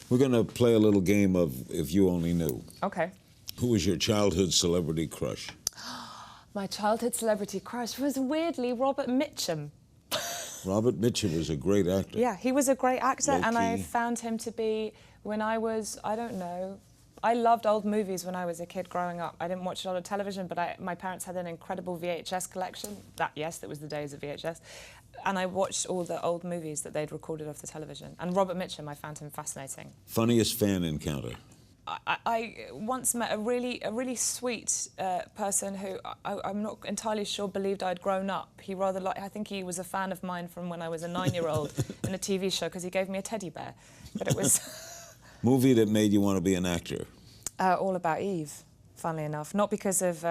We're going to play a little game of If You Only Knew. Okay. Who was your childhood celebrity crush? My childhood celebrity crush was weirdly Robert Mitchum. Robert Mitchum was a great actor. Yeah, he was a great actor, and I Low-key. found him to be, when I was, I don't know, I loved old movies when I was a kid growing up. I didn't watch a lot of television, but my parents had an incredible VHS collection. That was the days of VHS. And I watched all the old movies that they'd recorded off the television. And Robert Mitchum, I found him fascinating. Funniest fan encounter? I once met a really sweet person who I'm not entirely sure believed I'd grown up. I think he was a fan of mine from when I was a 9-year-old in a TV show because he gave me a teddy bear. But it was... Movie that made you want to be an actor? All About Eve, funnily enough. Not because of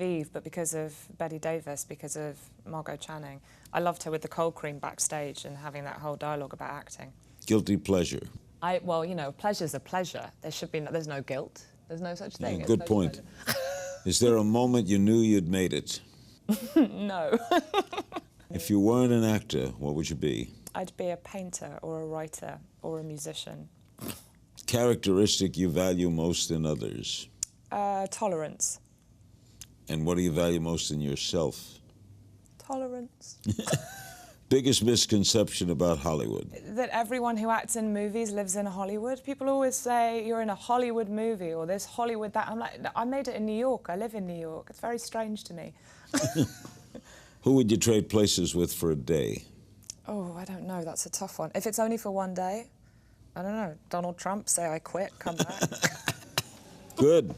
Eve, but because of Bette Davis, because of Margot Channing. I loved her with the cold cream backstage and having that whole dialogue about acting. Guilty pleasure? Well, you know, pleasure's a pleasure. There's no guilt. There's no such thing. Yeah, good point. Is there a moment you knew you'd made it? No. If you weren't an actor, what would you be? I'd be a painter or a writer or a musician. Characteristic you value most in others? Tolerance. And what do you value most in yourself? Tolerance. Biggest misconception about Hollywood? That everyone who acts in movies lives in Hollywood. People always say, you're in a Hollywood movie, or this Hollywood, that. I'm like, I made it in New York. I live in New York. It's very strange to me. Who would you trade places with for a day? Oh, I don't know. That's a tough one. If it's only for one day, I don't know. Donald Trump, say I quit, come back. Good.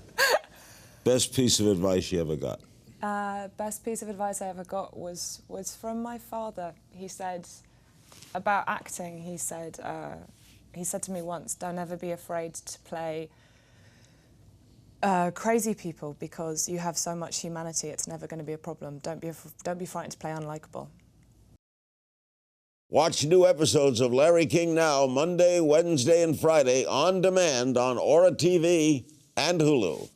Best piece of advice you ever got? Best piece of advice I ever got was from my father. He said, about acting, he said to me once, don't ever be afraid to play crazy people because you have so much humanity, it's never going to be a problem. Don't be frightened to play unlikable. Watch new episodes of Larry King Now Monday, Wednesday, and Friday on demand on Aura TV and Hulu.